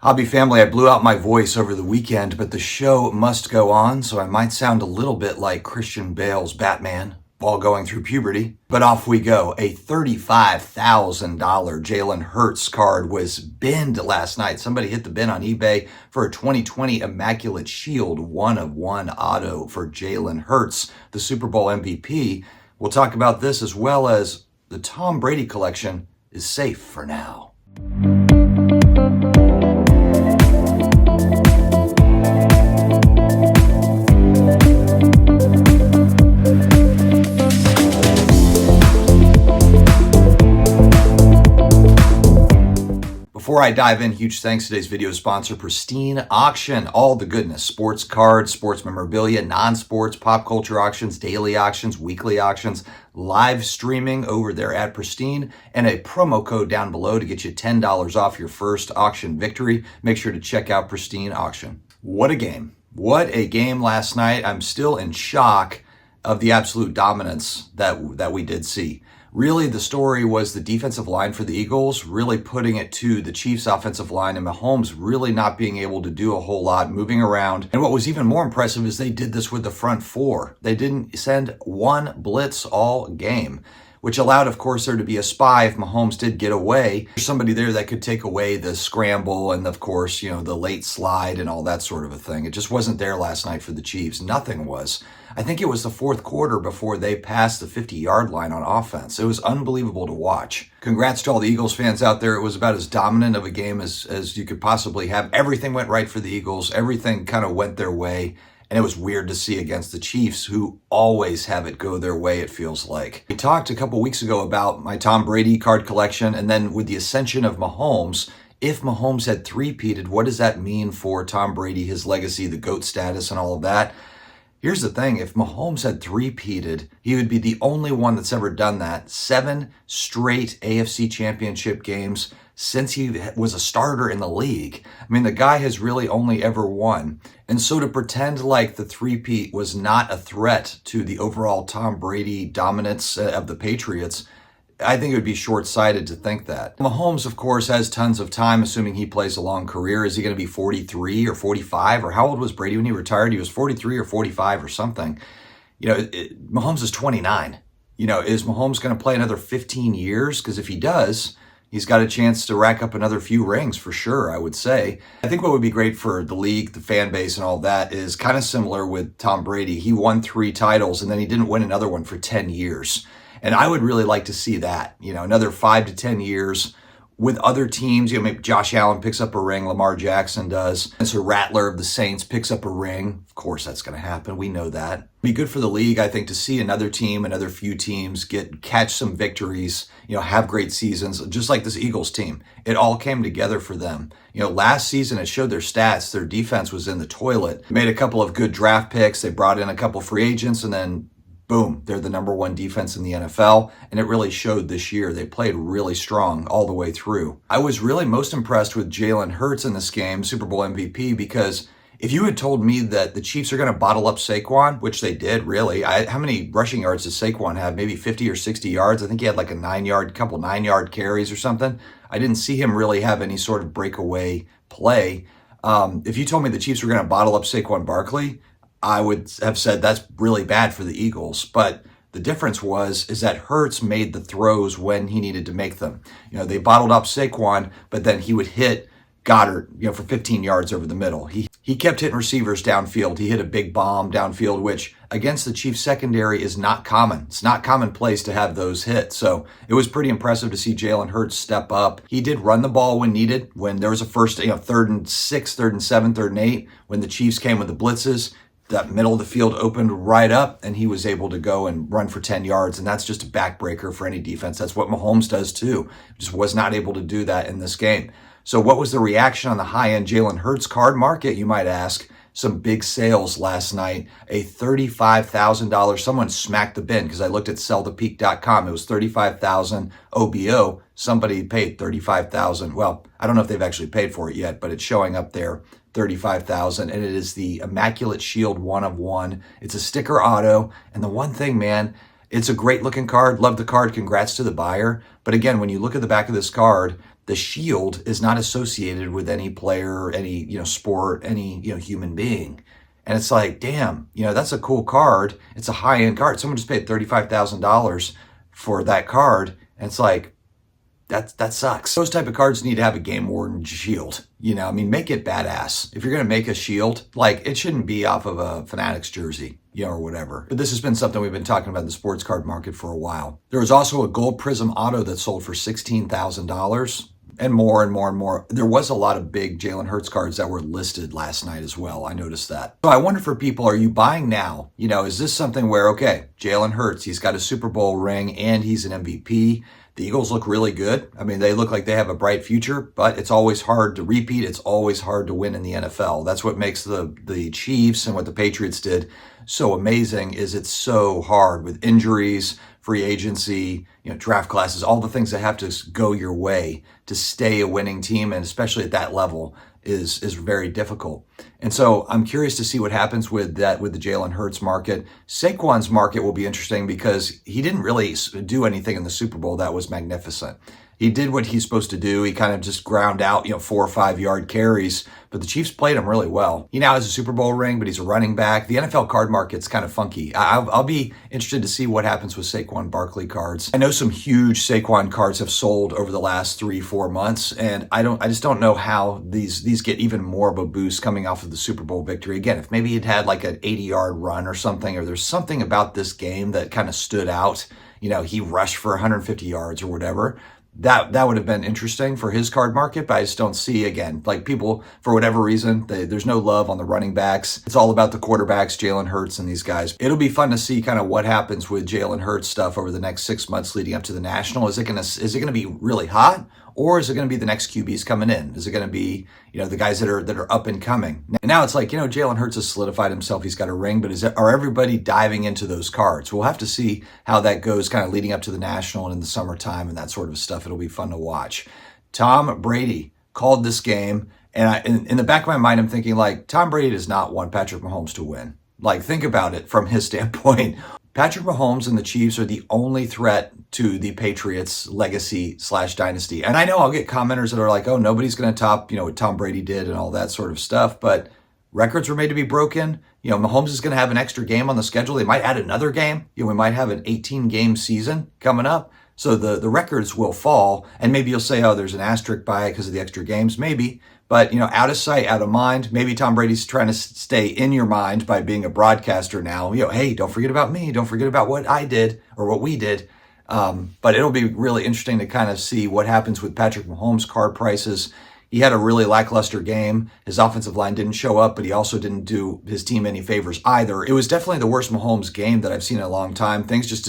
Hobby family, I blew out my voice over the weekend, but the show must go on, so I might sound a little bit like Christian Bale's Batman while going through puberty. But off we go. A $35,000 Jalen Hurts card was binned last night. Somebody hit the bin on eBay for a 2020 Immaculate Shield 1/1 auto for Jalen Hurts, the Super Bowl MVP. We'll talk about this as well as the Tom Brady collection is safe for now. Before I dive in, huge thanks to today's video sponsor, Pristine Auction. All the goodness, sports cards, sports memorabilia, non-sports, pop culture auctions, daily auctions, weekly auctions, live streaming over there at Pristine, and a promo code down below to get you $10 off your first auction victory. Make sure to check out Pristine Auction. What a game. What a game last night. I'm still in shock of the absolute dominance that we did see. Really, the story was the defensive line for the Eagles really putting it to the Chiefs' offensive line, and Mahomes really not being able to do a whole lot, moving around. And what was even more impressive is they did this with the front four. They didn't send one blitz all game, which allowed, of course, there to be a spy if Mahomes did get away. There's somebody there that could take away the scramble and, of course, the late slide and all that sort of a thing. It just wasn't there last night for the Chiefs. Nothing was. I think it was the fourth quarter before they passed the 50-yard line on offense. It was unbelievable to watch. Congrats to all the Eagles fans out there. It was about as dominant of a game as you could possibly have. Everything went right for the Eagles. Everything kind of went their way. And it was weird to see against the Chiefs, who always have it go their way, it feels like. We talked a couple weeks ago about my Tom Brady card collection, and then with the ascension of Mahomes, if Mahomes had three-peated, what does that mean for Tom Brady, his legacy, the GOAT status, and all of that? Here's the thing. If Mahomes had three-peated, he would be the only one that's ever done that. 7 straight AFC championship games since he was a starter in the league. I mean, the guy has really only ever won. And so to pretend like the three-peat was not a threat to the overall Tom Brady dominance of the Patriots, I think it would be short-sighted to think that. Mahomes, of course, has tons of time, assuming he plays a long career. Is he going to be 43 or 45? Or how old was Brady when he retired? He was 43 or 45 or something. Mahomes is 29. Is Mahomes going to play another 15 years? Because if he does, he's got a chance to rack up another few rings for sure, I would say. I think what would be great for the league, the fan base, and all that is kind of similar with Tom Brady. He won 3 titles, and then he didn't win another one for 10 years. And I would really like to see that, another 5 to 10 years with other teams. Maybe Josh Allen picks up a ring, Lamar Jackson does. And so Rattler of the Saints picks up a ring. Of course, that's going to happen. We know that. It'd be good for the league, I think, to see another team, another few teams catch some victories, have great seasons, just like this Eagles team. It all came together for them. Last season, it showed their stats. Their defense was in the toilet. They made a couple of good draft picks. They brought in a couple free agents, and then boom, they're the number 1 defense in the NFL, and it really showed this year. They played really strong all the way through. I was really most impressed with Jalen Hurts in this game, Super Bowl MVP, because if you had told me that the Chiefs are going to bottle up Saquon, which they did, really. How many rushing yards does Saquon have? Maybe 50 or 60 yards? I think he had like a 9-yard carries or something. I didn't see him really have any sort of breakaway play. If you told me the Chiefs were going to bottle up Saquon Barkley, I would have said that's really bad for the Eagles. But the difference is that Hurts made the throws when he needed to make them. They bottled up Saquon, but then he would hit Goddard, for 15 yards over the middle. He kept hitting receivers downfield. He hit a big bomb downfield, which against the Chiefs secondary is not common. It's not commonplace to have those hit. So it was pretty impressive to see Jalen Hurts step up. He did run the ball when needed. When there was a first, 3rd and 6, 3rd and 7, 3rd and 8, when the Chiefs came with the blitzes, that middle of the field opened right up, and he was able to go and run for 10 yards, and that's just a backbreaker for any defense. That's what Mahomes does too. Just was not able to do that in this game. So what was the reaction on the high-end Jalen Hurts card market, you might ask? Some big sales last night. A $35,000. Someone smacked the bin because I looked at sellthepeak.com. It was $35,000 OBO. Somebody paid $35,000. Well, I don't know if they've actually paid for it yet, but it's showing up there. $35,000, and it is the Immaculate Shield 1/1. It's a sticker auto, and the one thing, man, it's a great looking card. Love the card. Congrats to the buyer. But again, when you look at the back of this card, the shield is not associated with any player, any, sport, any, human being. And it's like, damn, that's a cool card. It's a high-end card. Someone just paid $35,000 for that card. And it's like, that sucks. Those type of cards need to have a game warden shield. Make it badass. If you're going to make a shield, it shouldn't be off of a Fanatics jersey, or whatever. But this has been something we've been talking about in the sports card market for a while. There was also a gold prism auto that sold for $16,000. And more and more and more. There was a lot of big Jalen Hurts cards that were listed last night as well. I noticed that. So I wonder for people, are you buying now? Is this something where, okay, Jalen Hurts, he's got a Super Bowl ring and he's an MVP. The Eagles look really good. They look like they have a bright future, but it's always hard to repeat. It's always hard to win in the NFL. That's what makes the Chiefs and what the Patriots did so amazing, is it's so hard with injuries, free agency, draft classes, all the things that have to go your way to stay a winning team, and especially at that level is very difficult. And so I'm curious to see what happens with the Jalen Hurts market. Saquon's market will be interesting because he didn't really do anything in the Super Bowl that was magnificent. He did what he's supposed to do. He kind of just ground out, 4 or 5 yard carries, but the Chiefs played him really well. He now has a Super Bowl ring, but he's a running back. The NFL card market's kind of funky. I'll be interested to see what happens with Saquon Barkley cards. I know some huge Saquon cards have sold over the last 3-4 months, and I just don't know how these get even more of a boost coming off of the Super Bowl victory. Again, if maybe he'd had like an 80-yard run or something, or there's something about this game that kind of stood out. He rushed for 150 yards or whatever. That would have been interesting for his card market, but I just don't see, again, people, for whatever reason, there's no love on the running backs. It's all about the quarterbacks, Jalen Hurts and these guys. It'll be fun to see kind of what happens with Jalen Hurts stuff over the next 6 months leading up to the National. Is it gonna be really hot? Or is it going to be the next QBs coming in? Is it going to be, the guys that are up and coming? Now it's like, Jalen Hurts has solidified himself. He's got a ring, but are everybody diving into those cards? We'll have to see how that goes kind of leading up to the National and in the summertime and that sort of stuff. It'll be fun to watch. Tom Brady called this game. And in the back of my mind, I'm thinking Tom Brady does not want Patrick Mahomes to win. Think about it from his standpoint. Patrick Mahomes and the Chiefs are the only threat to the Patriots' legacy/dynasty. And I know I'll get commenters that are like, oh, nobody's going to top, what Tom Brady did and all that sort of stuff. But records were made to be broken. Mahomes is going to have an extra game on the schedule. They might add another game. We might have an 18-game season coming up. So the records will fall. And maybe you'll say, oh, there's an asterisk by it because of the extra games. Maybe. But, out of sight, out of mind. Maybe Tom Brady's trying to stay in your mind by being a broadcaster now. Hey, don't forget about me. Don't forget about what I did or what we did. But it'll be really interesting to kind of see what happens with Patrick Mahomes' card prices. He had a really lackluster game. His offensive line didn't show up, but he also didn't do his team any favors either. It was definitely the worst Mahomes game that I've seen in a long time. Things just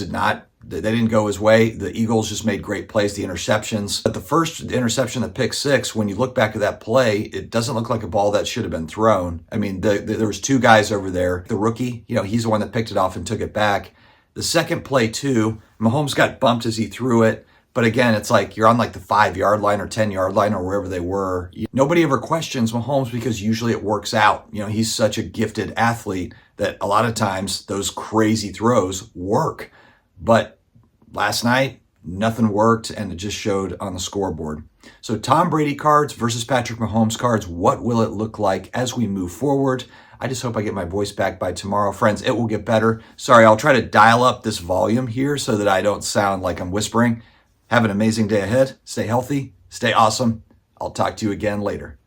they didn't go his way. The Eagles just made great plays, the interceptions. But the first interception, the pick six, when you look back at that play, it doesn't look like a ball that should have been thrown. There was 2 guys over there. The rookie, he's the one that picked it off and took it back. The second play too, Mahomes got bumped as he threw it. But again, it's like you're on the 5-yard line or 10-yard line or wherever they were. Nobody ever questions Mahomes because usually it works out. He's such a gifted athlete that a lot of times those crazy throws work. But last night, nothing worked, and it just showed on the scoreboard. So Tom Brady cards versus Patrick Mahomes cards, what will it look like as we move forward? I just hope I get my voice back by tomorrow. Friends, it will get better. Sorry, I'll try to dial up this volume here so that I don't sound like I'm whispering. Have an amazing day ahead. Stay healthy. Stay awesome. I'll talk to you again later.